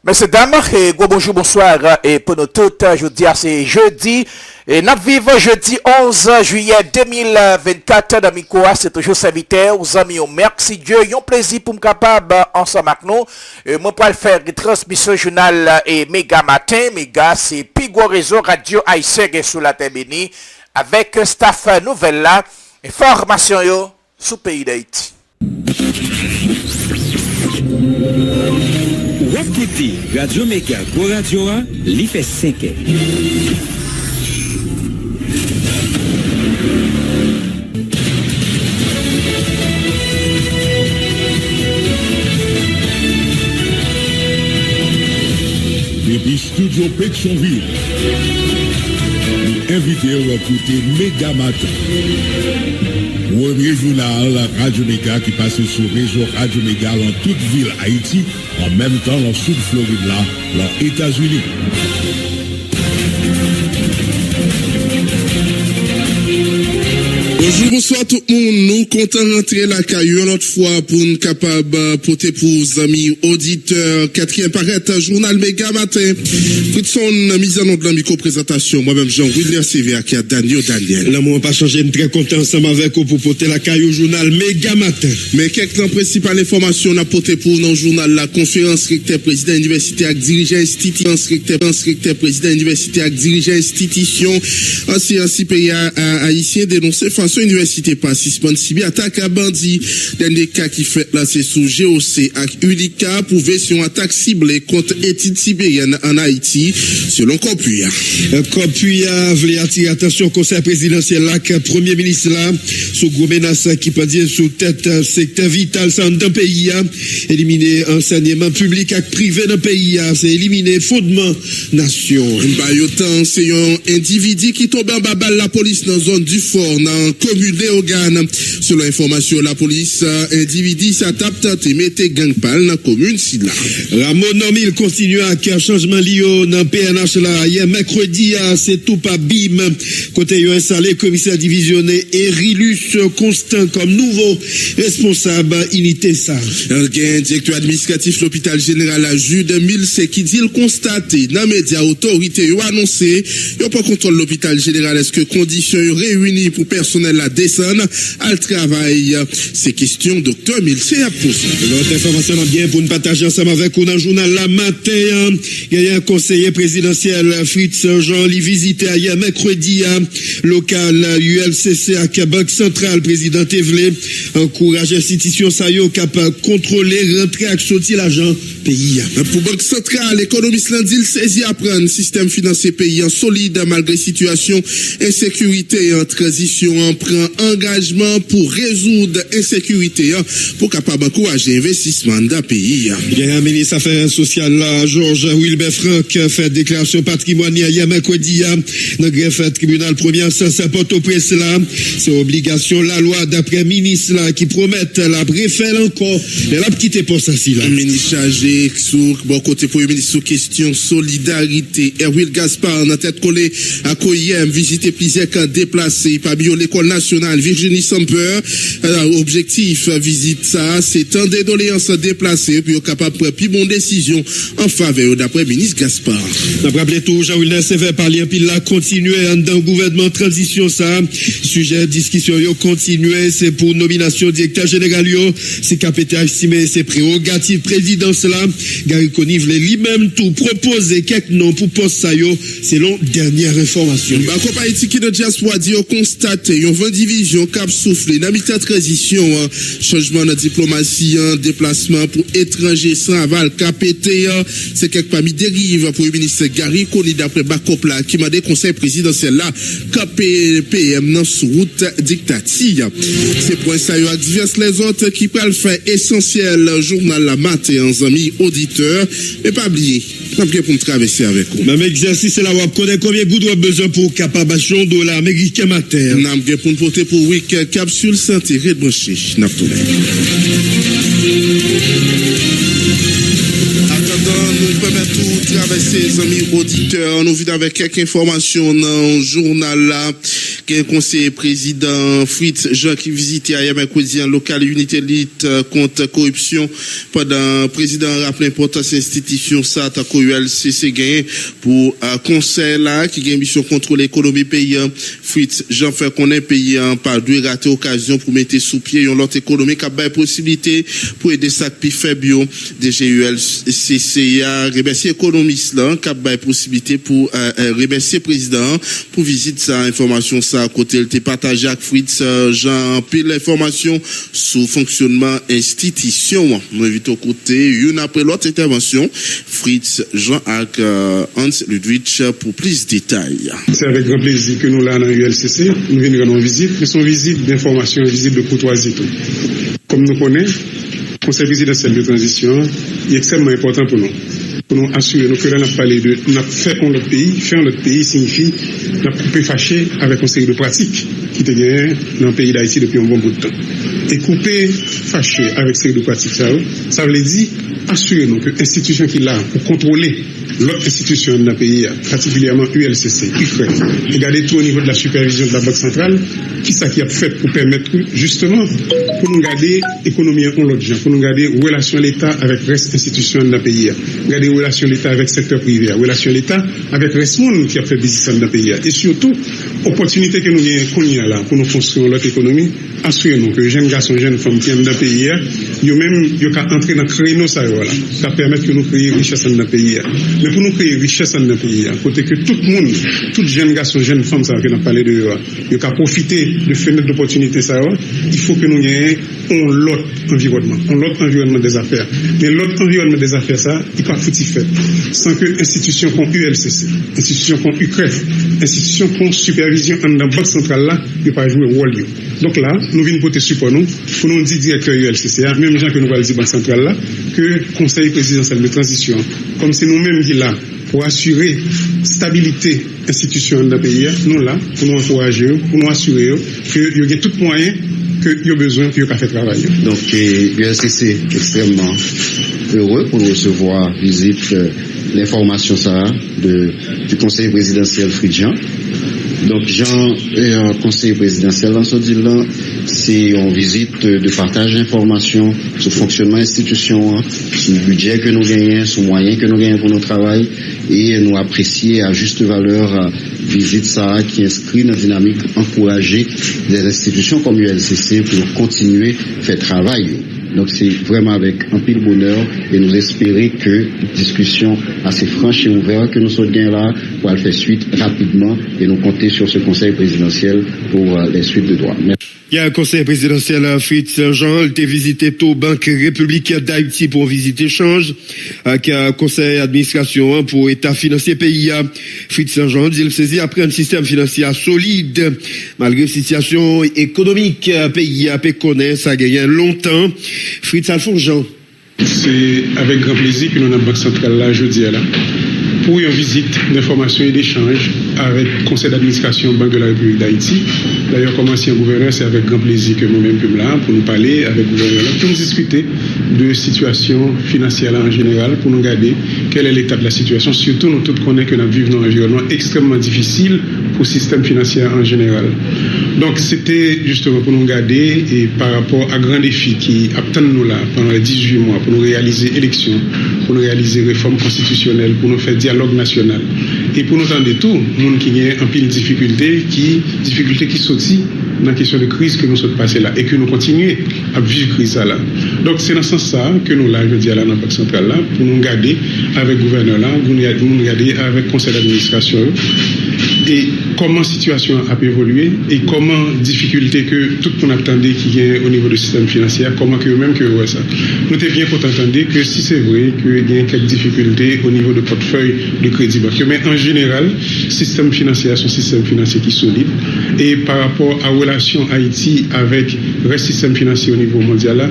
Messieurs, dames, et bonjour, bonsoir, et pour nous toutes, je vous dis, c'est jeudi, et nous vivons jeudi 11 juillet 2024, dans Mikoa, c'est toujours serviteur, aux amis, merci Dieu, un plaisir pour me capable, ensemble avec nous, moi pour le faire, transmission journal, et méga matin, méga, c'est Pigo Réseau Radio Haïtien, sur la terre bénie, avec staff nouvelle là, et formation yo, sous pays d'Haïti. Wapkouti, Radio Mega, Go Radio A, li fait 5 ans. Depuis Studio Pétionville, nous invitons à écouter Méga Matin. Premier journal Radio Méga qui passe sur le réseau Radio Méga dans toute ville Haïti, en même temps dans le sud Floride là, dans les États-Unis. Bonjour, bonsoir tout le monde. Nous comptons rentrer la caillou une autre fois pour nous capables porter pour les amis auditeurs. Quatrième paraître, journal Méga Matin. Fritson, mise en ordre de la micro-présentation. Moi-même, Jean-William Sévère qui a Daniel. L'amour n'a pas changé. Je suis très content ensemble avec vous pour porter la caillou journal Méga Matin. Mais quelques principales informations on a porté pour dans le journal la conférence recteur président université avec dirigeant institution. Recteur président université avec dirigeant institution. Ancien pays haïtien dénoncé façon université pas suspendre si bien attaque à bandit. Dernier cas qui fait là c'est sous GOC avec Ulika pour version attaque ciblée contre études sibérienne en Haïti selon Copuya. Copuya voulait attirer attention au conseil présidentiel là que premier ministre là sous gros menace qui peut dire sous tête secteur vital dans le pays éliminer enseignement public et privé dans le pays c'est éliminer fondement nation. Bayotan c'est un individu qui tombe en babal la police dans zone du fort dans commune Léogane. Selon information la police individu s'attape tente mette gang pal dans commune Silla. Ramon Nomil continue à un changement lié dans PNH là hier mercredi c'est tout pas bim côté yo installé commissaire divisionnaire Erilus Constant comme nouveau responsable unité ça. Un directeur administratif l'hôpital général à Jude Mille c'est qui dit le constaté dans médias autorité yo annoncé yo pas contrôle l'hôpital général est-ce que conditions réunies pour personnel la descendre al travail ces questions docteur Milsé a posé. L'autre information bien pour nous partager ensemble avec vous dans le journal la matin il y a un conseiller présidentiel Fritz Jean li visité hier mercredi local ULCC à Banque Centrale président Tevlé encourage institution ça yo capable contrôler rentrer et sortir l'argent pays. Pour Banque Centrale économiste Landil saisi apprendre système financier paysan solide malgré situation insécurité en transition en prend engagement pour résoudre insécurité pour capable encourager investissement dans le pays. Il y a un ministre affaires sociales là Georges Wilbert Franck fait déclaration patrimoniale hier mercredi dans greffe tribunal premier instance à Port-au-Prince là c'est obligation la loi d'après ministre là qui promettent la refaire encore elle a quitté poste ainsi là. Ministre chargé sur bon côté premier ministre sur question solidarité Erwin Gaspard dans tête collée à Koyem visiter plusieurs camps déplacés par l'école nationale Virginie Samper. Objectif visite ça c'est tant de doléances déplacées puis capable prendre plus bonne décision en faveur d'après ministre Gaspard. On rappelle tout Jean-William Sévère parler un pile là continuer dans gouvernement transition ça sujet discussion yo continuer c'est pour nomination directeur général yo c'est capitaine estimé c'est prérogative présidence là Gary Conivre lui-même tout proposer quelques noms pour poste ça yo selon dernière information. Ba compagnie qui de diaspora dit constaté yon 20 division cap soufflé dans mi-temps transition changement de diplomatie déplacement pour étrangers sans aval KPT c'est quelque parmi dérive pour le ministre Gary Conivre d'après Bakopla qui m'a des conseils présidentiels là KPPM dans sous route dictative. C'est pour ça yo divers les autres qui peuvent faire essentiel journal la matin en amis auditeurs et pas oublier n'a pour me traverser avec vous. Même exercice là on connaît combien vous doit besoin pour capable $1 américain matin. N'a pour nous porter pour week capsule santé rebranché n'a tout. Nous permettons de traverser les amis auditeurs. Nous venons avec quelques informations dans le journal là. qui est conseiller président Fritz Jean qui visitait hier mercredi en local unité lutte contre corruption pendant président rappelé l'importance institution ça ta ULCC gagné pour conseil là qui gagne mission contrôler l'économie paysan. Fritz Jean fait connaître paysan par deux rater occasion pour mettre sous pied une autre économie qui a des possibilités pour aider ça plus faible DGULCC a remercié économiste là qui a des possibilités pour remercier président pour visite sa information ça à côté il partagé avec Fritz Jean pile l'information sur fonctionnement institution nous invite au côté une après l'autre intervention Fritz Jean avec Hans Ludwig pour plus de détails. C'est avec grand plaisir que nous là dans ULCC nous venons rendre visite mais son visite d'information visite de courtoisie tout. Comme nous connaissons conseil présidentiel de transition est extrêmement important pour nous assurer que là, on a parlé de, on a fait en notre pays. Faire en notre pays signifie, on a coupé fâché avec une série de pratiques qui étaient gagnées dans le pays d'Haïti depuis un bon bout de temps. Et couper fâché avec une série de pratiques, ça veut dire assurer-nous que l'institution qui est là pour contrôler l'autre institution dans le pays, particulièrement ULCC, regarder tout au niveau de la supervision de la Banque centrale, qui ça qui a fait pour permettre justement pour nous garder l'économie en l'autre genre, pour nous garder relation l'État avec le reste institution dans le pays, garder relation l'État avec le secteur privé, relation l'État avec le reste monde qui a fait business dans le pays, et surtout opportunité que nous avons là pour nous construire l'autre économie, assurez-nous que jeunes garçons, jeunes femmes qui sont dans le pays, ils même ils ont entrer dans le créneau ça voilà, ça permet que nous créions richesse dans le pays. Mais pour nous créer richesse dans le pays, côté que tout le monde, tout jeunes garçons, jeunes femmes, ça qu'on a parlé de, ils ont profiter de fenêtre d'opportunité ça, il faut que nous ayons l'autre environnement des affaires. Mais l'autre environnement des affaires ça, il pas foutu fait sans que institutions comme ULCC, institutions comme UCREF, institutions comme supervision dans la banque centrale là, ils pas jouer rôle. Donc là, nous venons porter support nous pour nous dire directeur ULCC, même gens que nous allons dire banque centrale là, que conseil présidentiel de transition, comme c'est nous-mêmes qui là pour assurer stabilité institutionnelle dans le pays, nous là pour nous encourager, pour nous assurer que y a tout moyen que y a besoin pour faire travail. Donc ULCC est extrêmement heureux pour nous recevoir visite l'information ça du conseil présidentiel Fritz Jean. Donc Jean conseil présidentiel dans ce deal là c'est une visite de partage d'informations sur le fonctionnement institution, sur le budget que nous gagnons, sur les moyens que nous gagnons pour notre travail et nous apprécier à juste valeur visite ça qui inscrit dans la dynamique encourager des institutions comme ULCC pour continuer à faire travail. Donc c'est vraiment avec un pile bonheur et nous espérer que discussion assez franche et ouverte que nous sommes bien là pour aller faire suite rapidement et nous compter sur ce conseil présidentiel pour les suites de droit. Merci. Il y a un conseil présidentiel à Fritz Jean, il a visité tout Banque républicaine d'Haïti pour visiter échange, qui a un conseil d'administration pour État financier pays. Fritz Jean dit il saisit après un système financier solide, malgré situation économique pays a connaît ça gagne longtemps. Fritz Alphonse Jean. C'est avec grand plaisir que nous avons la Banque centrale là jeudi là pour une visite d'information et d'échange avec le conseil d'administration Banque de la République d'Haïti. D'ailleurs, comme ancien gouverneur, c'est avec grand plaisir que nous-mêmes sommes là pour nous parler avec le gouverneur pour nous discuter de situation financière là en général, pour nous regarder quel est l'état de la situation. Surtout, nous tous connaissons que nous vivons dans un environnement extrêmement difficile pour le système financier en général. Donc, c'était justement pour nous regarder et par rapport à grands défis qui attendent nous là pendant les 18 mois pour nous réaliser élections, pour nous réaliser réformes constitutionnelles, pour nous faire dialogue national. Et pour nous entendre tout, monde qui a un pile de difficultés qui sortent dans la question de crise que nous sommes passés là et que nous continuons à vivre crise là. Donc c'est dans ce sens ça que nous là, je dis à la Banque centrale là, pour nous garder avec le gouverneur là, pour nous garder avec le conseil d'administration et comment la situation a évolué et comment difficulté que tout le monde attendait qui est au niveau du système financier, comment que eux-mêmes que ouais ça. Nous t'es bien pour t'entendre que si c'est vrai qu'il y a quelques difficultés au niveau de portefeuille de crédit bancaire, mais en général, le système financier est un système financier qui est solide et par rapport à la relation Haïti avec le reste du système financier au niveau mondial là,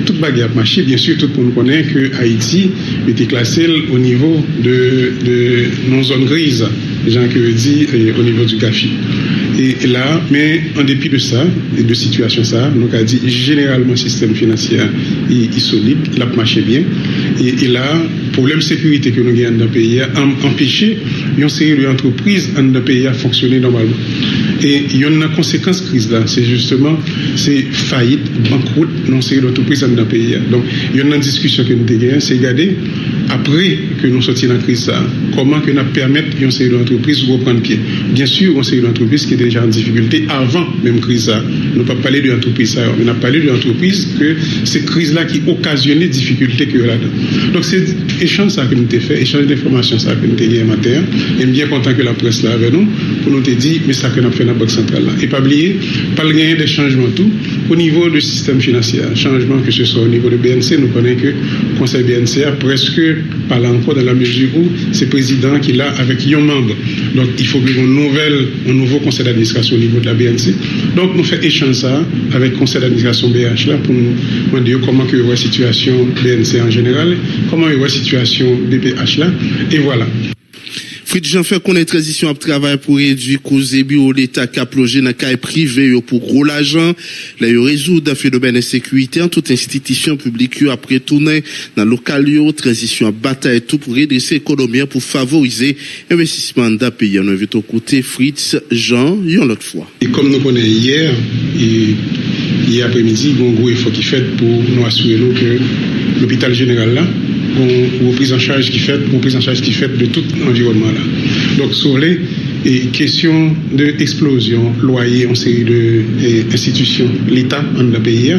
toute bagarre a marché. Bien sûr, tout le monde connaît que Haïti était classé au niveau de non zone grise. gens qui veut dire au niveau du GAFI. Et là, mais en dépit de ça, et de situation ça, nous avons dit généralement le système financier est solide, il a marché bien. Et là, problème de sécurité que nous avons dans le pays a empêché une série d'entreprises dans le pays à fonctionner normalement. Et il y a une conséquence de crise là, c'est justement faillite, banqueroute dans une série d'entreprises dans le pays. Donc, il y a une discussion que nous avons, c'est regarder après que nous sortions de la crise, ça, comment que nous permettre à une série d'entreprises de reprendre pied. Bien sûr, une série d'entreprises qui est déjà en difficulté avant même crise. Ça. Nous n'avons pas parlé de l'entreprise, on a parlé de l'entreprise que c'est crise là qui occasionnait des difficultés que là-dedans. Donc c'est échange ça que nous avons fait, échange d'informations ça que nous avons fait matin. Et bien content que la presse là avec nous pour nous dire mais ça que nous avons fait dans la Banque centrale là. Et pas oublier, pas le gagner des changements tout au niveau du système financier, changement que ce soit au niveau de BNC, nous connaissons que le Conseil BNC a presque pas là encore dans la mesure où c'est le président qui l'a avec un membre. Donc il faut qu'il y ait un nouveau conseil d'administration au niveau de la BNC. Donc nous faisons échange ça avec le conseil d'administration BH là pour nous dire comment que la situation BNC en général, comment est la situation BPH là, et voilà. Fritz Jean fait qu'on ait transition à travail pour réduire cause et bio l'État qui a plongé dans le cas privé pour gros l'argent. Là, il résout un phénomène d'insécurité en toute institution publique après tourner dans le local, transition à bataille tout pour redresser l'économie pour favoriser l'investissement d'un pays. On invite au côté Fritz Jean, une autre fois. Et comme nous connaissons hier après-midi, il y a un gros effort qui est fait pour nous assurer que l'hôpital général là, une prise en charge qui fait de tout l'environnement là. Donc sur les questions d'explosion, loyer, en série d'institutions, l'État dans le pays,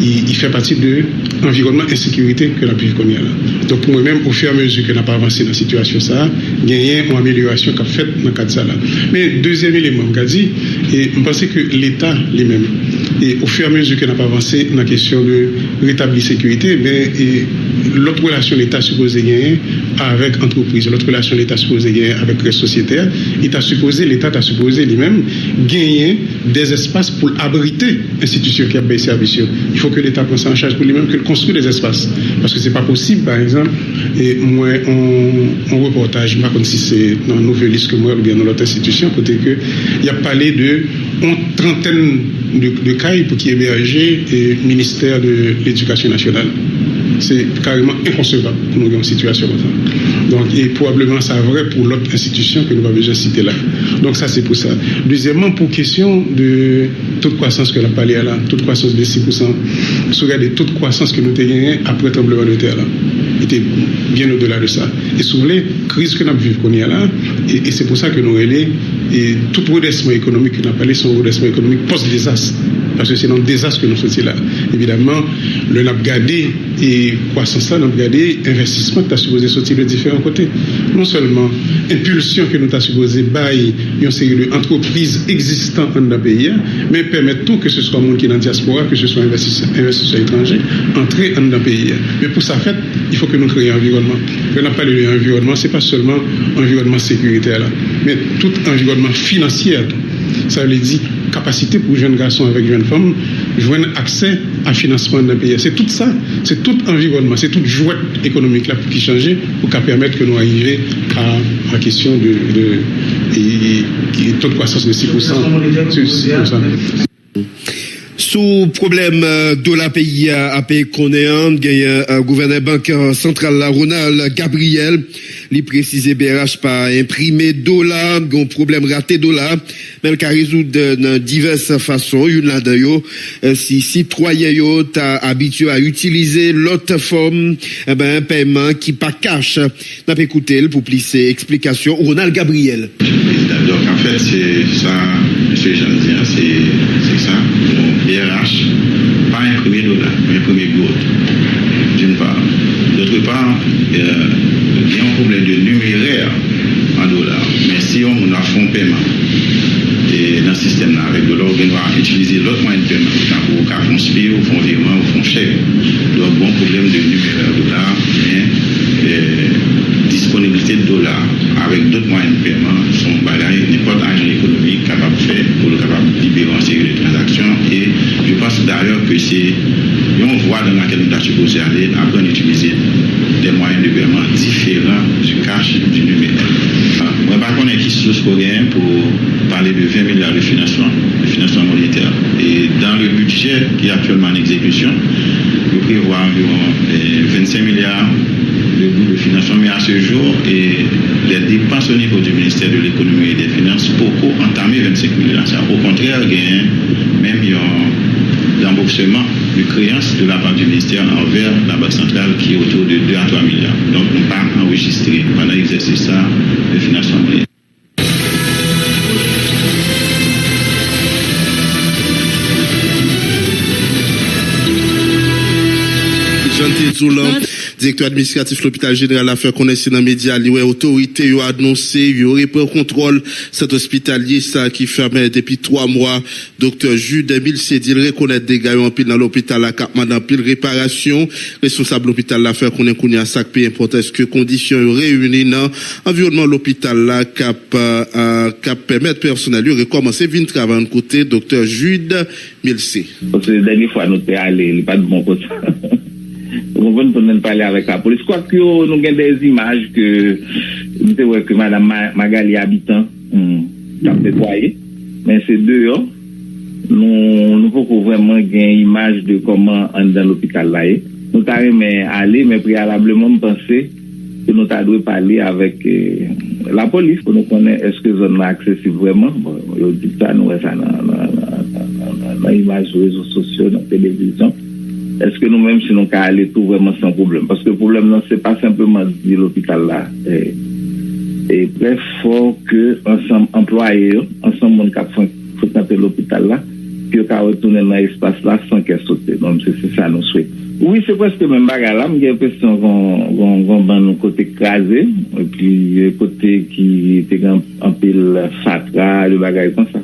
il fait partie de l'environnement insécurité que la pu connaître là. Donc pour moi-même, au fur et à mesure que n'a pas avancé dans la situation ça, il y a une amélioration qu'a fait dans le cadre de ça là. Mais deuxième élément, je dit, et je pense que l'État lui-même, et au fur et à mesure qu'il n'a pas avancé dans la question de rétablir sécurité, mais l'autre relation l'État supposé gagner avec l'entreprise, l'autre relation l'État supposé gagner avec les sociétaires, l'État a supposé lui-même gagner des espaces pour abriter l'institution qui a payé service. Il faut que l'État prenne ça en charge pour lui-même, qu'il construise des espaces. Parce que c'est pas possible, par exemple, et moi, on reportage, je ne sais pas si c'est dans une nouvelle liste que moi, ou bien dans l'autre institution, côté que il y a parlé de une trentaine de cas pour qui héberger le ministère de l'Éducation nationale. C'est carrément inconcevable pour nous dans une situation comme ça. Donc, et probablement ça vrai pour l'autre institution que nous avons déjà cité là. Donc ça c'est pour ça. Deuxièmement, pour question de toute croissance que l'on a parlé là, toute croissance de 6%, si vous regardez toute croissance que nous avons gagnée après le tremblement de terre là, était bien au-delà de ça. Et si vous voulez, crise que nous vivons là, et c'est pour ça que nous relais, et tout redressement économique que nous appelons son redressement économique post-désastre. Parce que c'est dans le désastre que nous sommes là. Évidemment, le n'a gardé et croissance là, n'a gardé investissement que tu as supposé sortir de différents côtés. Non seulement impulsion que nous avons supposé bailler une série d'entreprises existantes dans le pays, mais permettre tout que ce soit monde qui est dans la diaspora, que ce soit investisseurs étrangers, entrer dans le pays. Mais pour ça, fait, il faut que nous créions un environnement. On n'a pas l'environnement, ce n'est pas seulement environnement sécuritaire là, mais tout environnement financier. Ça veut dire capacité pour jeunes garçons avec jeunes femmes, joindre accès à financement d'un pays. C'est tout ça, c'est tout environnement, c'est toute jouette économique là qui change pour permettre que nous arrivions à la question de taux de croissance de 6%. Sous problème de la pays à pays connaissant, il y a un gouverneur bancaire central la Ronald Gabriel, il précise BRH pas imprimer $, un problème raté $, mais il résoudre de diverses façons. Une là-dedans, si citoyen yo t'a habitué à utiliser l'autre forme, un paiement qui pas cash. N'a pas écouté pour plus explication. Ronald Gabriel. Donc en fait c'est ça, monsieur Jean c'est ça. BRH, pas imprimer $, mais imprimer gourde, d'une part. D'autre part, il y a un problème de numéraire en $. Mais si on a fait un paiement et dans ce système-là, avec $, on va utiliser l'autre moyen de paiement, pour faire un SPI, ou un virement, ou un chèque. Donc, bon problème de numéraire $, mais disponibilité de $, avec d'autres moyens de paiement, sont balayés, n'importe agent économique capable de faire pour le capable de libérer une série de transactions. Et je pense d'ailleurs que c'est une voie dans laquelle nous sommes supposés aller, apprendre à utiliser des moyens de paiement différents du cash du numérique. Moi, par contre, qui source coréen pour parler de 20 milliards de financement monétaire. Et dans le budget qui est actuellement en exécution, il prévoit environ 25 milliards de financement, mais à ce jour, et les dépenses au niveau du ministère de l'économie et des finances, beaucoup entamé 25 milliards. Au contraire, il y a même un remboursement de créances de la part du ministère envers la Banque centrale qui est autour de 2 à 3 milliards. Donc, on pas enregistré pendant l'exercice de financement monétaire. Directeur administratif de l'hôpital général a fait connaître dans les médias, l'autorité a annoncé, il aurait pris contrôle cet hospitalier, ça, qui fermait depuis 3 mois. Docteur Jude Milsé dit reconnaître des gars en pile dans l'hôpital, la cap en pile réparation. Responsable de l'hôpital l'a fait connaître qu'on y a sac peu importe est-ce que conditions réunies dans environnement de l'hôpital là, cap permettre personnel, lui recommencer vin travailler côté docteur Jude Milsé. Parce que la dernière fois, nous sommes allés, il n'est pas de bon côté. On va nous parler avec la police. Quoi que nous avons des images que Mme Magali habitant a déployé, mais c'est dehors. Nous pouvons vraiment gagner une image de comment on est dans l'hôpital là. Nous avons aller, mais préalablement penser que nous devons parler avec la police pour nous connaître est-ce que la zone est accessible vraiment. Bon, nous dit ça, nous ça dans l'image sur les réseaux sociaux, dans la télévision. Est-ce que nous-mêmes, si nous pouvons aller tout vraiment sans problème? Parce que le problème, non, c'est pas simplement dire l'hôpital là. Et très fort que ensemble employés, ensemble monde qui fréquenté l'hôpital là, puis on retourner dans l'espace là sans qu'elle saute. Donc c'est ça nous souhaitons. Oui, c'est presque même bagarre là, j'ai l'impression qu'on va nous côté crasé, et puis côté qui était en pile fatra, le bagarre comme ça.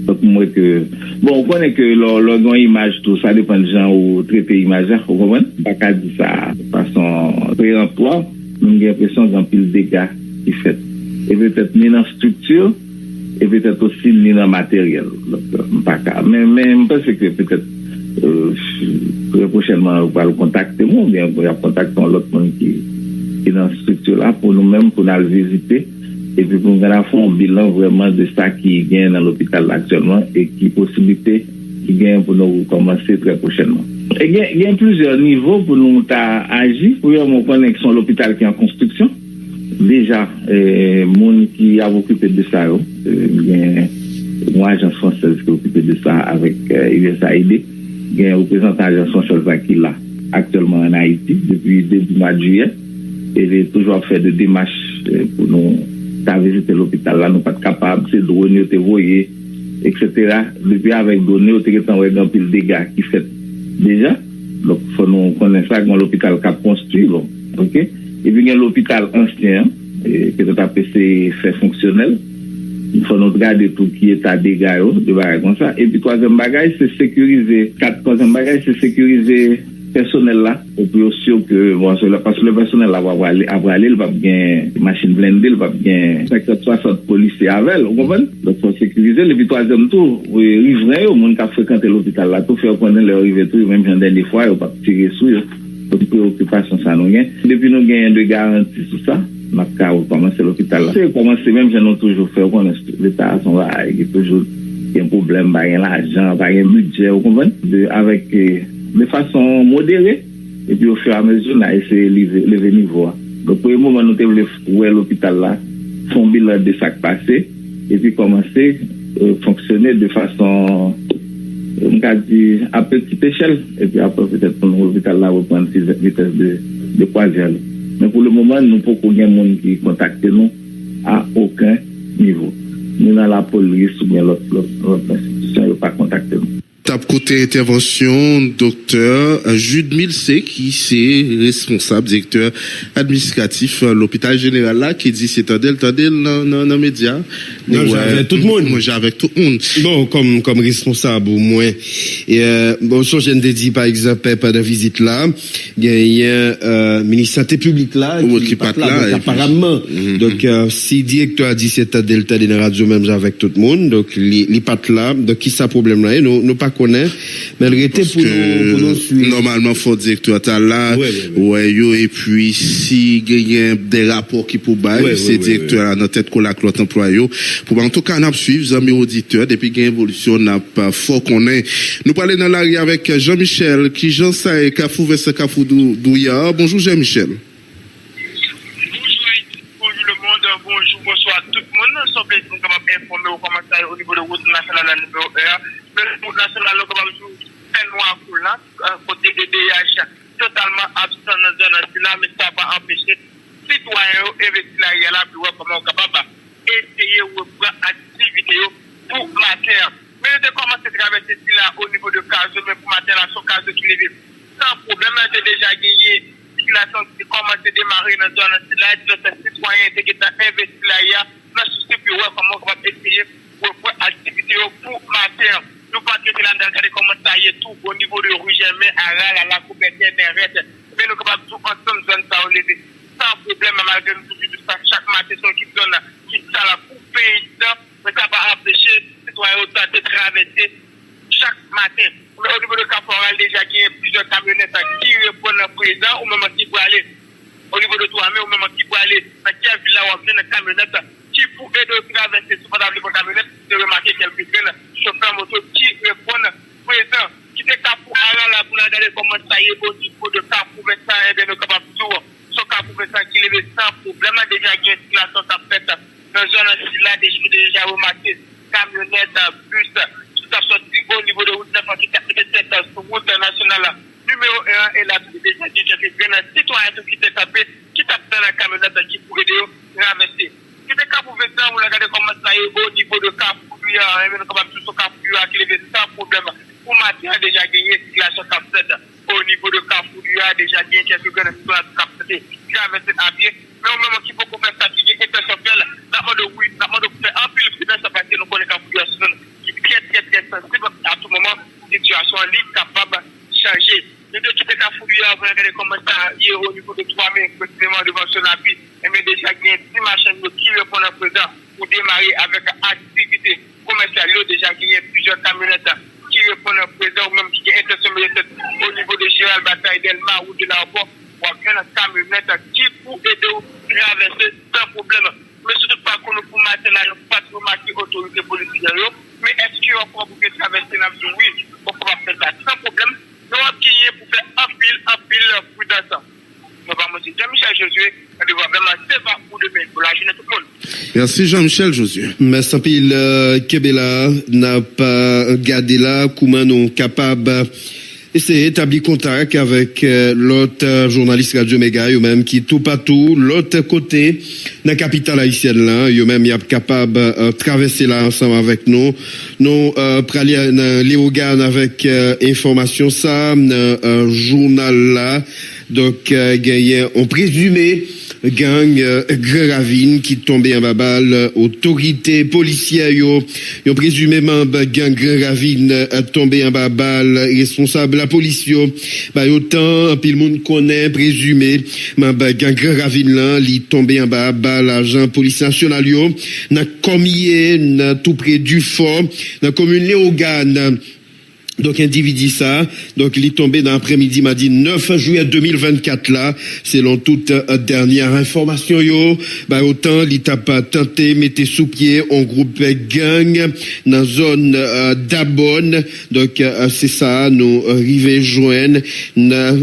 Donc moi que bon, on connaît que leur image tout ça dépend des gens ou traiter image, vous comprenez? Pas qu'à dire ça de façon péremptoire, j'ai l'impression qu'il y a un pile de dégâts qui fait. Et peut-être ni dans la structure, et peut-être aussi ni dans le matériel. Donc, pas qu'à. Mais je pense que peut-être très prochainement on va le contacter moi, ou bien on va contacter l'autre monde qui est dans la structure là pour nous-mêmes, pour nous visiter. Et puis pour nous faire un bilan vraiment de ça qui gagne dans l'hôpital actuellement et qui possibilité qui gagne pour nous commencer très prochainement. Et il y a plusieurs niveaux pour nous agir. Premièrement, on connaît que c'est l'hôpital qui est en construction. Déjà, monde qui a occupé de ça, il y a une agence française qui a occupé de ça avec USAID. Il y a un représentant de l'agence française qui est là actuellement en Haïti depuis début mois de juillet. Et il a toujours fait des démarches pour nous visiter l'hôpital là, nous pas capables, c'est drone, nous te voyé, etc. Depuis avec drone, nous te un pile de dégâts qui fait déjà. Donc, faut nous connaître ça dans l'hôpital qui a construit, ok? Et puis, il y a l'hôpital ancien, que nous avons fait fonctionnel. Il faut nous regarder tout qui est à dégâts, de bagages comme ça. Et puis, troisième bagage, c'est sécuriser. Troisième bagage, c'est sécuriser personnel là, au plus aussi que, bon, parce que le personnel là va aller, il va bien machine blindée, il va bien 50-60 policiers avec, vous comprenez? Donc, faut sécuriser. Le troisième tour, riverains, au monde qui a fréquenté l'hôpital là, tout faire connaître leur arrivée tout, même la dernière fois, il va pas tirer sur eux. Donc, préoccupation, ça nous gagne. Depuis nous gagnons de garanties sur ça, nous avons commencé l'hôpital là. C'est commencé même, j'ai toujours fait connaître l'État, il y a toujours un problème, il y a l'argent, il y a un budget, vous comprenez? Avec, de façon modérée, et puis au fur et à mesure, on a essayé de lever le niveau. Donc, pour le moment, nous devons voir l'hôpital là, faire un bilan de ça qui passé, et puis commencer à fonctionner de façon, on va dire, à petite échelle, et puis après, peut-être, pour l'hôpital là, reprendre vitesse de croisière. Mais pour le moment, nous ne pouvons pas avoir des gens qui contactent nous à aucun niveau. Nous, dans la police ou bien l'autre institution, ils ne pas contacter nous. Côté intervention, docteur Jude Milsé, qui c'est responsable, directeur administratif à l'hôpital général là, qui dit c'est tendel dans les médias. Non, avec tout le monde. Moi, j'ai avec tout le monde. Bon, comme responsable, au moins. Et, bon, je viens de dire, par exemple, pendant la visite là, il y a, ministre santé publique là, qui pas là, donc, apparemment. Donc, si directeur a dit c'est tendel dans la radio, même avec tout le monde, donc, les pas là, donc, qui ça problème là, nous pas connaît, mais elle était pour nous suivre. Normalement, faut directeur t'as là, et puis si il y a des rapports qui pour bail, c'est directeur à notre tête qu'on la l'autre employé. Pour en tout cas, on a suivre, amis auditeurs, depuis qu'il y a évolution, n'a pas fort qu'on est. Nous parlons dans l'arrière avec Jean-Michel, qui Jean Saï, Kafou Vesse Kafou Douya. Bonjour Jean-Michel. Bonjour, bonsoir tout le monde. Nous sommes capables d'informer au commentaire au niveau de route nationale numéro 1. Le route nationale, nous sommes tellement à cool là, côté de DH, totalement absent dans la zone là, mais ça va empêcher citoyens d'investir là, pour voir comment on est capable d'essayer de reprendre l'activité pour la terre. Mais de commencer à traverser là au niveau de Caso, mais pour matin là, son Caso qui est sans problème, c'est déjà gagné. La qui commence à démarrer dans la zone là, les citoyens qui ont investi là, dans ce souci pour voir comment on va essayer de faire activité pour la terre. Nous partons de là, comment ça y est tout au niveau de Rougemé, à la couverture d'Invest. Mais nous sommes tous ensemble, zone ça, sans problème, malgré nous, chaque matin, qui donne, qui ça la couper, mais ça va empêcher les citoyens de traverser chaque matin. Mais au niveau de Caporal, déjà, il y a plusieurs camionnettes qui répondent à présent, ou même qui peuvent aller au niveau de Touamé, ou même qui peuvent aller dans quelle ville là où on vient de camionnettes qui pour aider à traverser ce qu'on a appelé camionnettes, de remarquer quelques chauffeurs moto qui répondent présent, qui est Caporal là pour regarder comment ça y est au niveau de Carrefour Vincent, et bien nous capables de tout. Son Carrefour Vincent qui lève sans problème, déjà, il y a une circulation qui a fait dans la zone là, déjà remarqué camionnettes, bus, ça sorti au niveau de route 947 sur route nationale numéro 1 et là déjà dit que un citoyen qui t'est tapé qui tape dans la camionnette qui pourrait ramasser. Si c'est cas pour ça, vous regardez comment ça est au niveau de Carrefour, nous capable tout ce Carrefour qui lève sans problème. Pour matin déjà gagné circulation capsette au niveau de Carrefour déjà gagné quelques grandes capsette ramasser à pied. Mais au moment qu'il faut qu'on fasse ça qui est intentionnel, d'abord de oui, d'abord de faire un peu de ça parce que nous connaissons Carrefour très sensible à tout moment, situation est capable de changer. Les deux qui étaient à Fouillard, vous regardez comment ça y est au niveau de 3000, précisément devant son appui, et mais déjà il y a 10 machines qui répondent à présent pour démarrer avec activité commerciale. Déjà il y a plusieurs camionnettes qui répondent à présent, ou même qui ont intention au niveau de Gérald Bataille d'Elma ou de l'aéroport, ou bien une camionnette qui pour aider à traverser sans problème. Mais surtout pas qu'on nous pour mater là, nous pas remarquer l'autorité policière. Mais est-ce qu'il y a encore pour traverser la ville? Oui, on peut faire ça sans problème. Nous avons gagné pour faire un pile prudence. Nous allons dire Jean-Michel Josué, on doit vraiment sévère pour demain, pour la journée tout le monde. Merci Jean-Michel Josué. Mais sans pile, Kebela n'a pas gardé là, comment nous capables essayer d'établir contact avec l'autre journaliste Radio Méga, eux même qui tout partout, l'autre côté, dans la capitale haïtienne là, eux même y a capable de traverser là ensemble avec nous. Nous praler dans Léogane avec information ça, journal là. Donc gagné on présumé gang Gravine qui tombé en babal, autorité policière yo présumément gang Gravine tombé en babal, responsable la police yo bah autant puis le monde connaît présumé gang Gravine là li tombé en babal agent police nationale yo na Comier tout près du fort dans commune Léogane. Donc individu ça, donc il est tombé dans l'après-midi mardi 9 juillet 2024 là, selon toute dernière information yo, bah autant il t'a pas tenté mettre sous pied un groupe gang dans zone d'Abonne. Donc c'est ça nous arrivé joindre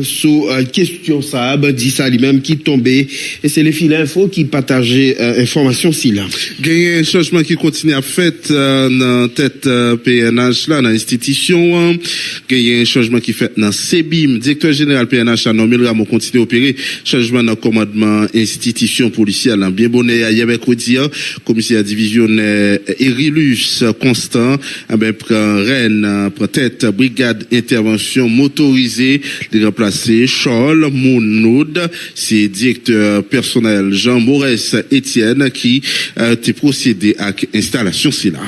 sous question ça, dit ça lui-même qui tombé et c'est les fils info qui partageaient information si là. Il y a un changement qui continue à faire dans tête PNH là dans l'institution. Il y a un changement qui fait dans CEBIM, directeur général PNH à Normil Ramon continue à opérer changement dans le commandement institution policière là bien bonnet hier mercredi commissaire divisionnaire Erilus Constant prend Rennes prend tête brigade intervention motorisée de remplacer Charles Mounoud c'est directeur personnel Jean Maurès Etienne qui a procédé à installation c'est là.